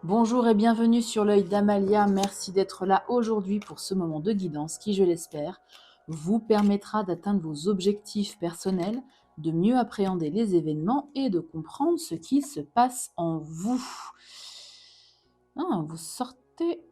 Bonjour et bienvenue sur l'œil d'Amalia. Merci d'être là aujourd'hui pour ce moment de guidance qui, je l'espère, vous permettra d'atteindre vos objectifs personnels, de mieux appréhender les événements et de comprendre ce qui se passe en vous. Vous sortez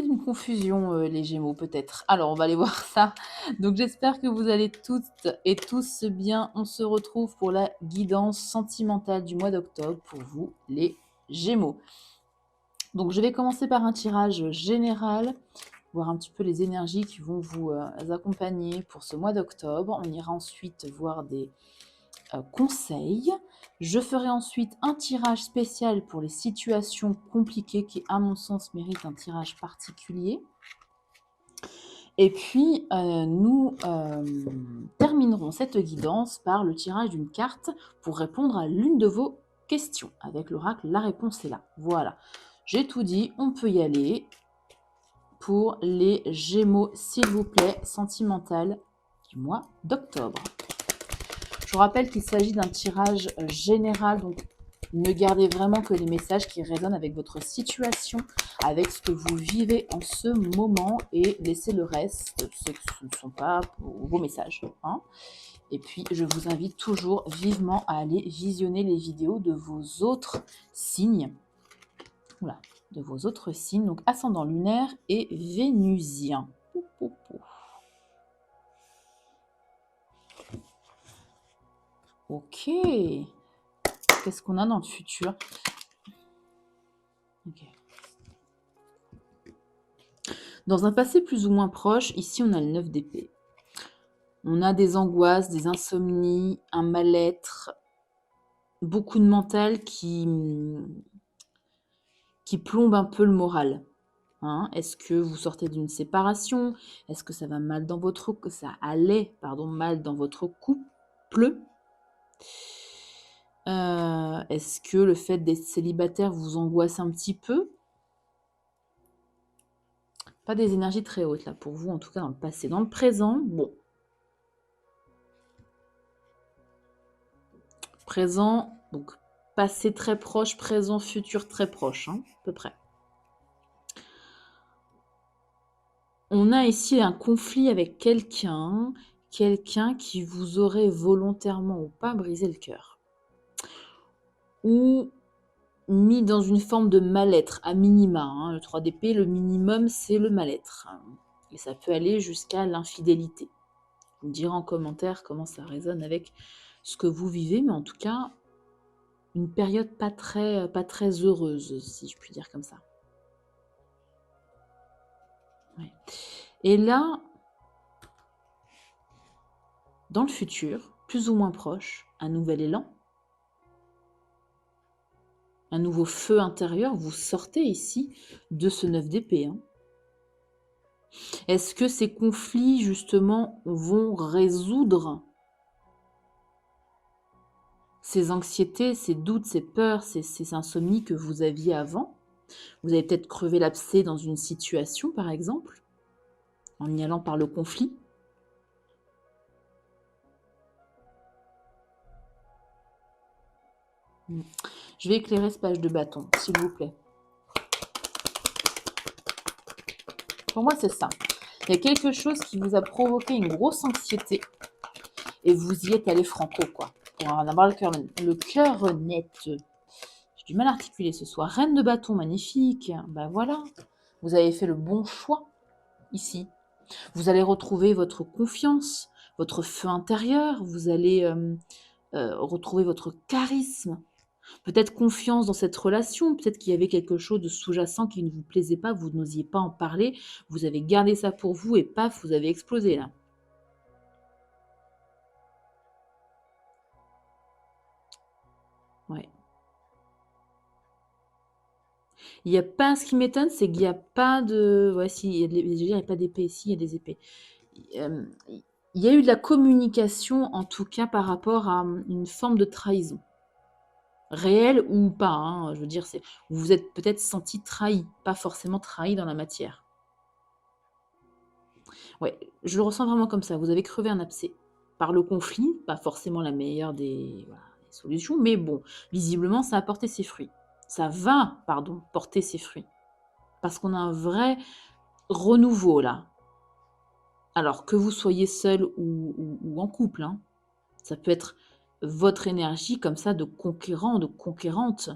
d'une confusion, les Gémeaux, peut-être. Alors, on va aller voir ça. Donc, j'espère que vous allez toutes et tous bien. On se retrouve pour la guidance sentimentale du mois d'octobre pour vous, les Gémeaux. Donc, je vais commencer par un tirage général, voir un petit peu les énergies qui vont vous accompagner pour ce mois d'octobre. On ira ensuite voir des conseils. Je ferai ensuite un tirage spécial pour les situations compliquées qui, à mon sens, méritent un tirage particulier. Et puis, nous terminerons cette guidance par le tirage d'une carte pour répondre à l'une de vos questions. Avec l'oracle, la réponse est là. Voilà. J'ai tout dit, on peut y aller pour les Gémeaux, s'il vous plaît, sentimental du mois d'octobre. Je vous rappelle qu'il s'agit d'un tirage général, donc ne gardez vraiment que les messages qui résonnent avec votre situation, avec ce que vous vivez en ce moment, et laissez le reste, ceux qui ne sont pas vos messages. Et puis, je vous invite toujours vivement à aller visionner les vidéos de vos autres signes. Voilà, de vos autres signes, donc ascendant lunaire et vénusien. Ok. Qu'est-ce qu'on a dans le futur? Ok. Dans un passé plus ou moins proche, ici on a le 9 d'épée. On a des angoisses, des insomnies, un mal-être, beaucoup de mental qui plombe un peu le moral. Est-ce que vous sortez d'une séparation? Est-ce que ça va mal dans votre mal dans votre couple? Est-ce que le fait d'être célibataire vous angoisse un petit peu? Pas des énergies très hautes là pour vous, en tout cas dans le passé. Dans le présent, bon. Présent, donc passé très proche, présent, futur très proche, à peu près. On a ici un conflit avec quelqu'un qui vous aurait volontairement ou pas brisé le cœur. Ou mis dans une forme de mal-être, à minima. Le 3 d'épée, le minimum, c'est le mal-être. Et ça peut aller jusqu'à l'infidélité. Vous me direz en commentaire comment ça résonne avec ce que vous vivez, mais en tout cas, une période pas très heureuse, si je puis dire comme ça. Ouais. Et là, dans le futur, plus ou moins proche, un nouvel élan, un nouveau feu intérieur, vous sortez ici de ce 9 d'épée. Est-ce que ces conflits, justement, vont résoudre ces anxiétés, ces doutes, ces peurs, ces insomnies que vous aviez avant? Vous avez peut-être crevé l'abcès dans une situation, par exemple, en y allant par le conflit. Je vais éclairer ce page de bâton, s'il vous plaît. Pour moi, c'est ça. Il y a quelque chose qui vous a provoqué une grosse anxiété et vous y êtes allé franco, quoi. Pour en avoir le cœur net. J'ai du mal à articuler ce soir. Reine de bâton, magnifique. Ben voilà. Vous avez fait le bon choix ici. Vous allez retrouver votre confiance, votre feu intérieur. Vous allez retrouver votre charisme. Peut-être confiance dans cette relation, peut-être qu'il y avait quelque chose de sous-jacent qui ne vous plaisait pas, vous n'osiez pas en parler, vous avez gardé ça pour vous et paf, vous avez explosé là. Ouais. Il n'y a pas, ce qui m'étonne, c'est qu'il n'y a pas de... Ouais, si, il n'y a pas d'épée, si, il y a des épées. Il y a eu de la communication, en tout cas, par rapport à une forme de trahison. Réelle ou pas, je veux dire, vous vous êtes peut-être senti trahi, pas forcément trahi dans la matière. Ouais, je le ressens vraiment comme ça. Vous avez crevé un abcès par le conflit, pas forcément la meilleure des solutions, mais bon, visiblement, ça a porté ses fruits. Ça va, pardon, porter ses fruits. Parce qu'on a un vrai renouveau là. Alors que vous soyez seul ou en couple, hein, ça peut être votre énergie comme ça de conquérant, de conquérante.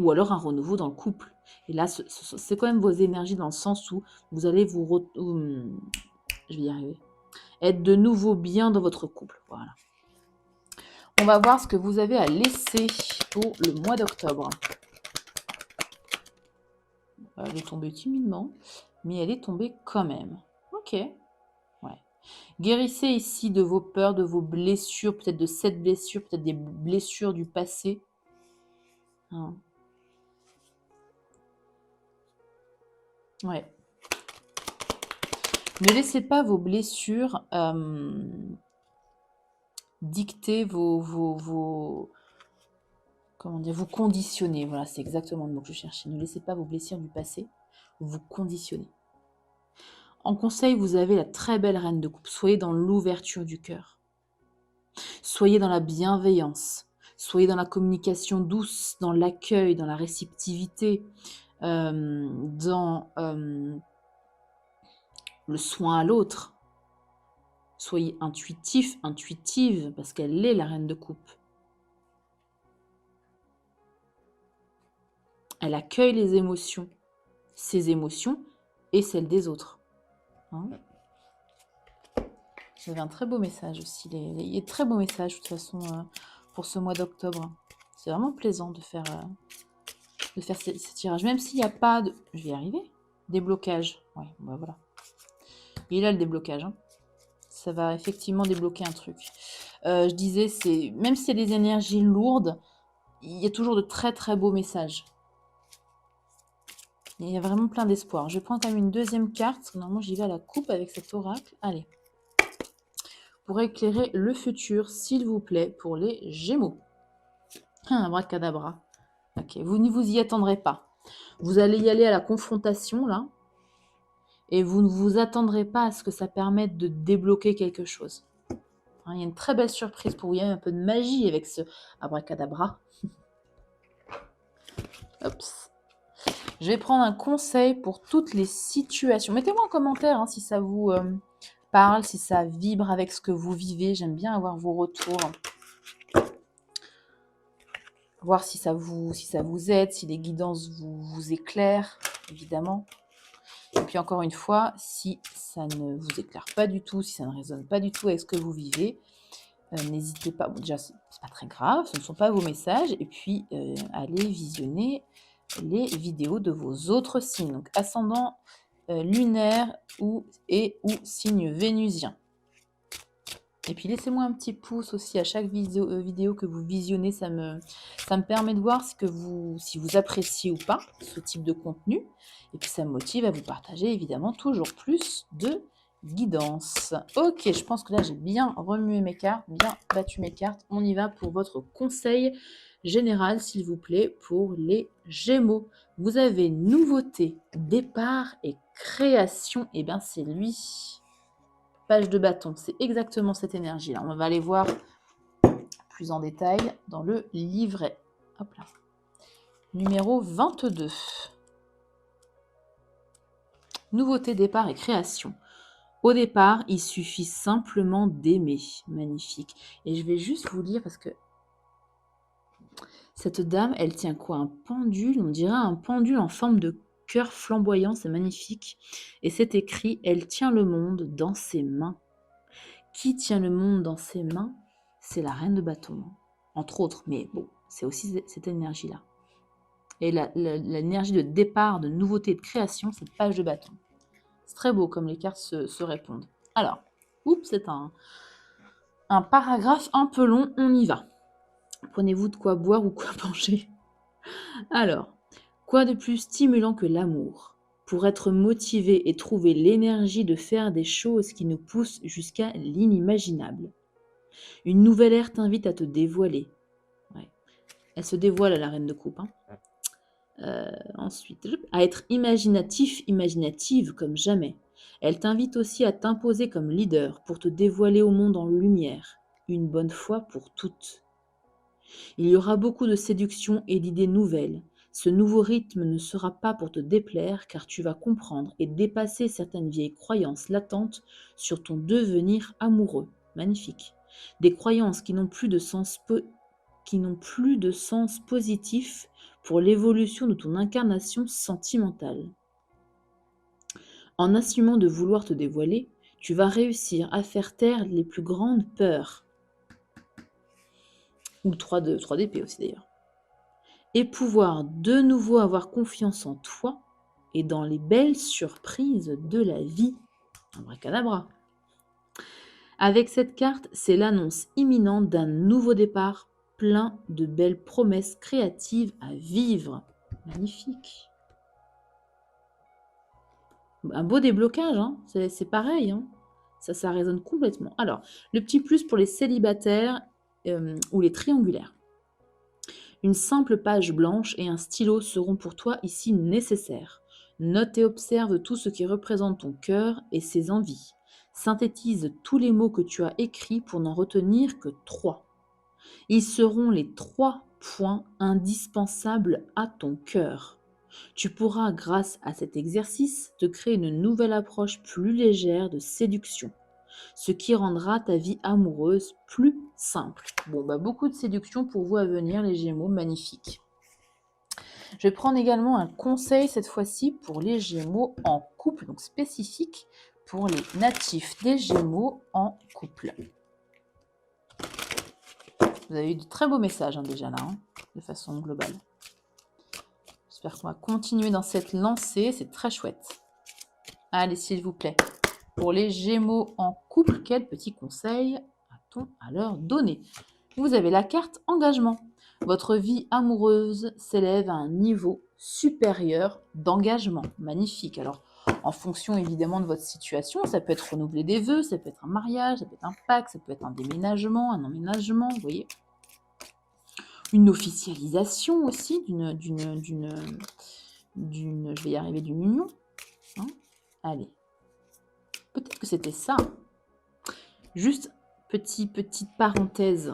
Ou alors un renouveau dans le couple. Et là, c'est quand même vos énergies dans le sens où vous allez je vais y arriver. Être de nouveau bien dans votre couple. Voilà. On va voir ce que vous avez à laisser pour le mois d'octobre. Elle est tombée timidement, mais elle est tombée quand même. Ok. Ouais. Guérissez ici de vos peurs, de vos blessures, peut-être de cette blessure, peut-être des blessures du passé. Hein. Ouais. Ne laissez pas vos blessures dicter comment dire, vous conditionner. Voilà, c'est exactement le mot que je cherchais. Ne laissez pas vos blessures du passé vous conditionner. En conseil, vous avez la très belle reine de coupe. Soyez dans l'ouverture du cœur. Soyez dans la bienveillance. Soyez dans la communication douce, dans l'accueil, dans la réceptivité, dans le soin à l'autre. Soyez intuitif, intuitive, parce qu'elle est la reine de coupe. Elle accueille les émotions, ses émotions et celles des autres. Hein. J'avais un très beau message aussi. Il y a de très beaux messages de toute façon pour ce mois d'octobre. C'est vraiment plaisant de faire ces tirages. Même s'il n'y a pas de... Je vais y arriver. Déblocage. Ouais, bah voilà. Il est là le déblocage. Hein. Ça va effectivement débloquer un truc. Je disais, même si c'est des énergies lourdes, il y a toujours de très très beaux messages. Il y a vraiment plein d'espoir. Je vais prendre quand même une deuxième carte, parce que normalement j'y vais à la coupe avec cet oracle. Allez. Pour éclairer le futur, s'il vous plaît, pour les Gémeaux. Abracadabra. Ok, vous ne vous y attendrez pas. Vous allez y aller à la confrontation, là, et vous ne vous attendrez pas à ce que ça permette de débloquer quelque chose. Hein, il y a une très belle surprise pour vous. Il y a un peu de magie avec ce abracadabra. Oups. Je vais prendre un conseil pour toutes les situations. Mettez-moi en commentaire hein, si ça vous parle, si ça vibre avec ce que vous vivez. J'aime bien avoir vos retours. Voir si ça vous aide, si les guidances vous éclairent, évidemment. Et puis encore une fois, si ça ne vous éclaire pas du tout, si ça ne résonne pas du tout avec ce que vous vivez, n'hésitez pas. Bon, déjà, c'est pas très grave, ce ne sont pas vos messages. Et puis, allez visionner les vidéos de vos autres signes. Donc, ascendant lunaire ou signe vénusien. Et puis laissez-moi un petit pouce aussi à chaque vidéo que vous visionnez, ça me permet de voir si vous appréciez ou pas ce type de contenu. Et puis ça me motive à vous partager évidemment toujours plus de guidance. Ok, je pense que là j'ai bien remué mes cartes, bien battu mes cartes. On y va pour votre conseil général, s'il vous plaît, pour les Gémeaux. Vous avez nouveauté, départ et création. Et bien c'est lui. Page de bâton, c'est exactement cette énergie-là. On va aller voir plus en détail dans le livret. Hop là. Numéro 22. Nouveauté, départ et création. Au départ, il suffit simplement d'aimer. Magnifique. Et je vais juste vous lire parce que cette dame, elle tient quoi? Un pendule, on dirait un pendule en forme de cœur flamboyant, c'est magnifique. Et c'est écrit, elle tient le monde dans ses mains. Qui tient le monde dans ses mains? C'est la reine de bâton, entre autres, mais bon, c'est aussi cette énergie-là. Et l'énergie de départ, de nouveauté, de création, cette page de bâton. C'est très beau comme les cartes se répondent. Alors, c'est un paragraphe un peu long, on y va. Prenez-vous de quoi boire ou quoi manger. Alors, quoi de plus stimulant que l'amour pour être motivé et trouver l'énergie de faire des choses qui nous poussent jusqu'à l'inimaginable. Une nouvelle ère t'invite à te dévoiler. Ouais. Elle se dévoile à la reine de coupe. Hein. Ensuite, à être imaginatif, imaginative comme jamais. Elle t'invite aussi à t'imposer comme leader pour te dévoiler au monde en lumière, une bonne fois pour toutes. Il y aura beaucoup de séduction et d'idées nouvelles. Ce nouveau rythme ne sera pas pour te déplaire car tu vas comprendre et dépasser certaines vieilles croyances latentes sur ton devenir amoureux. Magnifique. Des croyances qui n'ont plus de sens positif pour l'évolution de ton incarnation sentimentale. En assumant de vouloir te dévoiler, tu vas réussir à faire taire les plus grandes peurs. Ou le 3 d'épée aussi d'ailleurs. Et pouvoir de nouveau avoir confiance en toi et dans les belles surprises de la vie. Abracadabra. Avec cette carte, c'est l'annonce imminente d'un nouveau départ plein de belles promesses créatives à vivre. Magnifique. Un beau déblocage, hein, c'est pareil. Hein. Ça résonne complètement. Alors, le petit plus pour les célibataires ou les triangulaires. Une simple page blanche et un stylo seront pour toi ici nécessaires. Note et observe tout ce qui représente ton cœur et ses envies. Synthétise tous les mots que tu as écrits pour n'en retenir que 3. Ils seront les 3 points indispensables à ton cœur. Tu pourras, grâce à cet exercice, te créer une nouvelle approche plus légère de séduction, ce qui rendra ta vie amoureuse plus simple. Bon, beaucoup de séduction pour vous à venir, les Gémeaux, magnifique. Je vais prendre également un conseil cette fois-ci pour les Gémeaux en couple, donc spécifique pour les natifs des Gémeaux en couple. Vous avez eu de très beaux messages déjà là, de façon globale. J'espère qu'on va continuer dans cette lancée, c'est très chouette. Allez, s'il vous plaît. Pour les Gémeaux en couple, quel petit conseil a-t-on à leur donner? Vous avez la carte engagement. Votre vie amoureuse s'élève à un niveau supérieur d'engagement. Magnifique. Alors, en fonction évidemment de votre situation, ça peut être renouveler des vœux, ça peut être un mariage, ça peut être un pacte, ça peut être un déménagement, un emménagement, vous voyez. Une officialisation aussi d'une je vais y arriver, d'une union. Hein, allez. Peut-être que c'était ça. Juste petite parenthèse.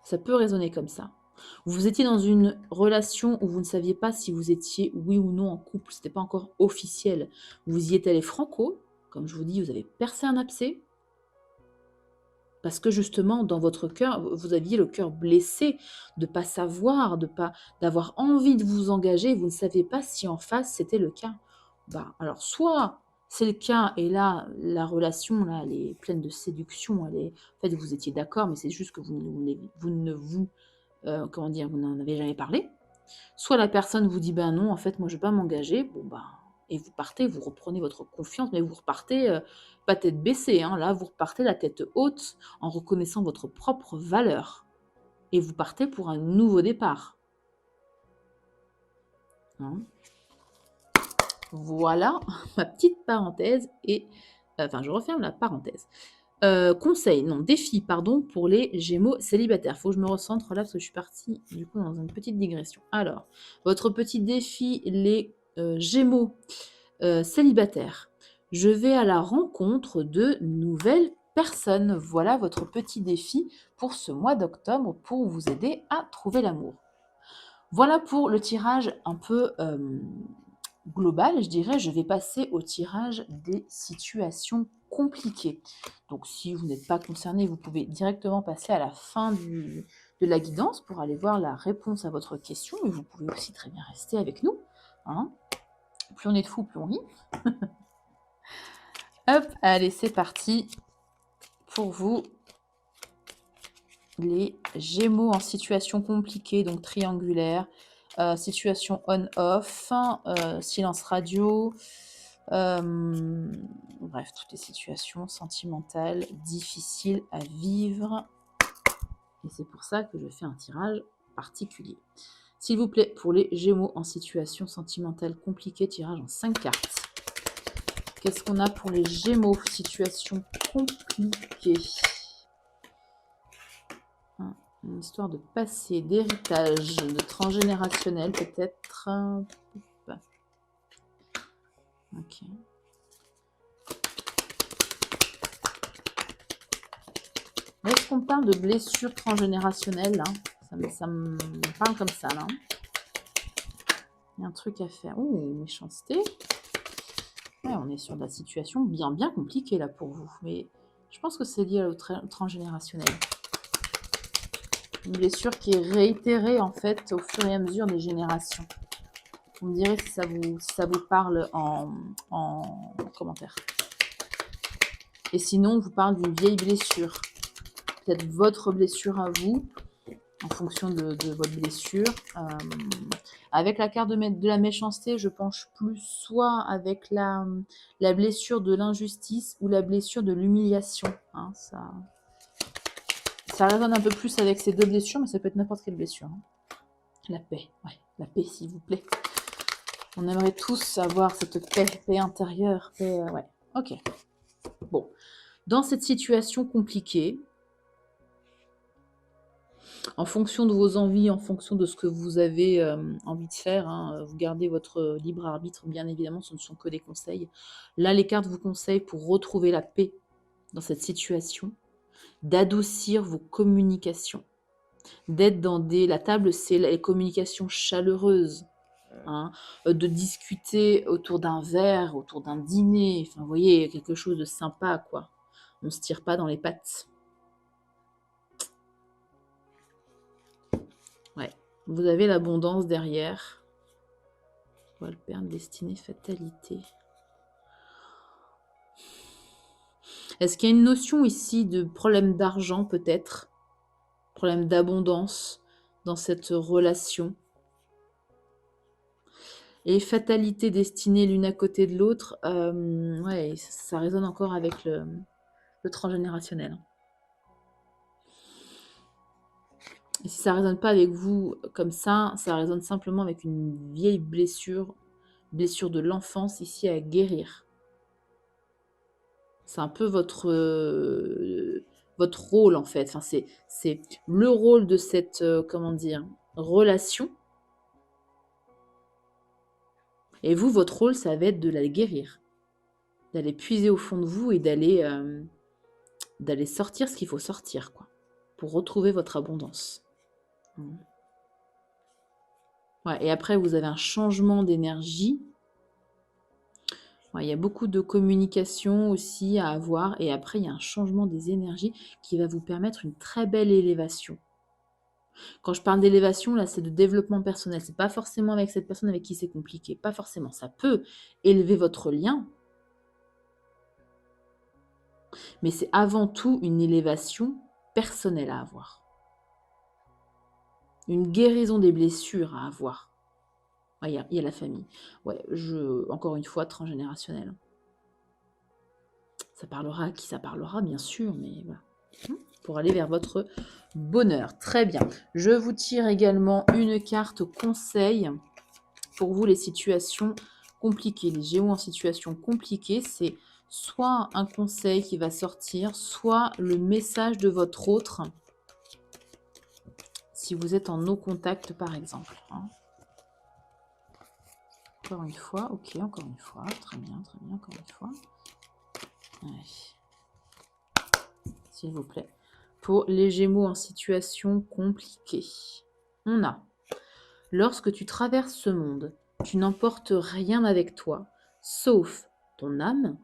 Ça peut résonner comme ça. Vous étiez dans une relation où vous ne saviez pas si vous étiez oui ou non en couple. Ce n'était pas encore officiel. Vous y êtes allé franco. Comme je vous dis, vous avez percé un abcès. Parce que justement, dans votre cœur, vous aviez le cœur blessé de ne pas savoir, d'avoir envie de vous engager. Vous ne saviez pas si en face, c'était le cas. Alors, soit c'est le cas, et là, la relation, là, elle est pleine de séduction. En fait, vous étiez d'accord, mais c'est juste que vous n'en avez jamais parlé. Soit la personne vous dit, non, en fait, moi, je ne vais pas m'engager. Et vous partez, vous reprenez votre confiance, mais vous repartez pas tête baissée. Hein, là, vous repartez la tête haute en reconnaissant votre propre valeur. Et vous partez pour un nouveau départ. Hein. Voilà ma petite parenthèse. Je referme la parenthèse. Défi, pour les Gémeaux célibataires. Faut que je me recentre là parce que je suis partie du coup dans une petite digression. Alors, votre petit défi, les Gémeaux célibataires. Je vais à la rencontre de nouvelles personnes. Voilà votre petit défi pour ce mois d'octobre pour vous aider à trouver l'amour. Voilà pour le tirage un peu global, je dirais. Je vais passer au tirage des situations compliquées. Donc, si vous n'êtes pas concerné, vous pouvez directement passer à la fin de la guidance pour aller voir la réponse à votre question. Mais vous pouvez aussi très bien rester avec nous. Hein. Plus on est de fous, plus on rit. Hop, allez, c'est parti pour vous. Les Gémeaux en situation compliquée, donc triangulaire. Situation on-off, silence radio, bref, toutes les situations sentimentales, difficiles à vivre. Et c'est pour ça que je fais un tirage particulier. S'il vous plaît, pour les Gémeaux en situation sentimentale compliquée, tirage en 5 cartes. Qu'est-ce qu'on a pour les Gémeaux, situation compliquée? Une histoire de passé, d'héritage, de transgénérationnel peut-être. Ok. Est-ce qu'on parle de blessures transgénérationnelles là? ça me parle comme ça, là. Il y a un truc à faire. Ouh, méchanceté. Ouais, on est sur de la situation bien compliquée, là, pour vous. Mais je pense que c'est lié au transgénérationnel. Une blessure qui est réitérée, en fait, au fur et à mesure des générations. Vous me direz si ça vous parle en commentaire. Et sinon, on vous parle d'une vieille blessure. Peut-être votre blessure à vous, en fonction de votre blessure. Avec la carte de la méchanceté, je penche plus soit avec la blessure de l'injustice ou la blessure de l'humiliation. Hein, ça résonne un peu plus avec ces deux blessures, mais ça peut être n'importe quelle blessure. Hein. La paix, ouais, la paix s'il vous plaît. On aimerait tous avoir cette paix intérieure. Paix, ouais, ok. Bon, dans cette situation compliquée, en fonction de vos envies, en fonction de ce que vous avez envie de faire, hein, vous gardez votre libre arbitre, bien évidemment, ce ne sont que des conseils. Là, les cartes vous conseillent pour retrouver la paix dans cette situation, d'adoucir vos communications, d'être dans la table, c'est les communications chaleureuses, hein, de discuter autour d'un verre, autour d'un dîner, enfin, vous voyez, quelque chose de sympa, quoi. On ne se tire pas dans les pattes. Ouais, vous avez l'abondance derrière. On va le perdre, destinée, fatalité. Est-ce qu'il y a une notion ici de problème d'argent peut-être? Problème d'abondance dans cette relation? Et fatalité, destinée l'une à côté de l'autre, ouais, ça résonne encore avec le transgénérationnel. Et si ça ne résonne pas avec vous comme ça résonne simplement avec une vieille blessure de l'enfance ici à guérir. C'est un peu votre rôle en fait. Enfin, c'est le rôle de cette relation. Et vous, votre rôle, ça va être de la guérir, d'aller puiser au fond de vous et d'aller sortir ce qu'il faut sortir, quoi, pour retrouver votre abondance. Ouais, et après, vous avez un changement d'énergie. Ouais, il y a beaucoup de communication aussi à avoir. Et après, il y a un changement des énergies qui va vous permettre une très belle élévation. Quand je parle d'élévation, là, c'est de développement personnel. C'est pas forcément avec cette personne avec qui c'est compliqué. Pas forcément. Ça peut élever votre lien. Mais c'est avant tout une élévation personnelle à avoir. Une guérison des blessures à avoir. Il y a la famille. Ouais, encore une fois, transgénérationnel. Ça parlera à qui ça parlera, bien sûr, mais voilà. Pour aller vers votre bonheur. Très bien. Je vous tire également une carte conseil pour vous, les situations compliquées. Les Gémeaux en situation compliquée, c'est soit un conseil qui va sortir, soit le message de votre autre, si vous êtes en no contact, par exemple. Hein. Encore une fois, ok, encore une fois. Très bien, encore une fois. S'il vous plaît. Pour les Gémeaux en situation compliquée. On a, lorsque tu traverses ce monde, tu n'emportes rien avec toi, sauf ton âme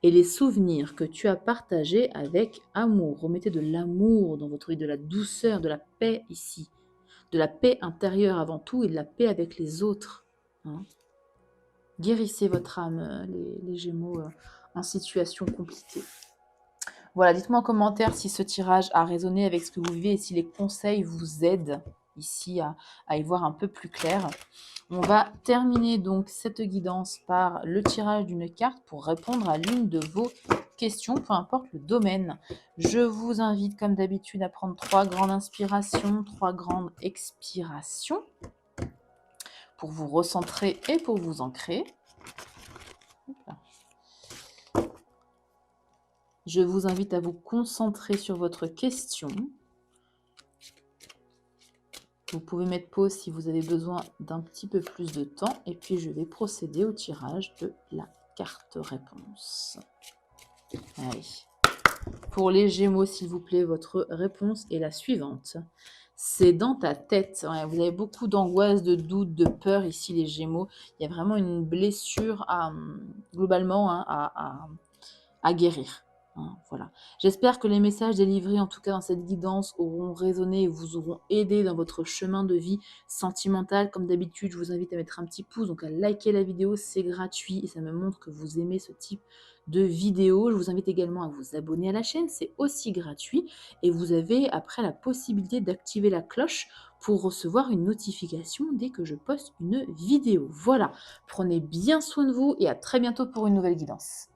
et les souvenirs que tu as partagés avec amour. Remettez de l'amour dans votre vie, de la douceur, de la paix ici. De la paix intérieure avant tout et de la paix avec les autres. Hein. Guérissez votre âme, les Gémeaux en situation compliquée. Voilà, dites-moi en commentaire si ce tirage a résonné avec ce que vous vivez et si les conseils vous aident ici à y voir un peu plus clair. On va terminer donc cette guidance par le tirage d'une carte pour répondre à l'une de vos questions, peu importe le domaine. Je vous invite comme d'habitude à prendre 3 grandes inspirations, 3 grandes expirations pour vous recentrer et pour vous ancrer. Je vous invite à vous concentrer sur votre question. Vous pouvez mettre pause si vous avez besoin d'un petit peu plus de temps. Et puis, je vais procéder au tirage de la carte réponse. Allez. Pour les Gémeaux, s'il vous plaît, votre réponse est la suivante. C'est dans ta tête. Ouais, vous avez beaucoup d'angoisse, de doute, de peur ici, les Gémeaux. Il y a vraiment une blessure globalement, hein, à guérir. Hein, voilà. J'espère que les messages délivrés, en tout cas dans cette guidance, auront résonné et vous auront aidé dans votre chemin de vie sentimental. Comme d'habitude, je vous invite à mettre un petit pouce, donc à liker la vidéo, c'est gratuit et ça me montre que vous aimez ce type de vidéo. Je vous invite également à vous abonner à la chaîne, c'est aussi gratuit. Et vous avez après la possibilité d'activer la cloche pour recevoir une notification dès que je poste une vidéo. Voilà, prenez bien soin de vous et à très bientôt pour une nouvelle guidance.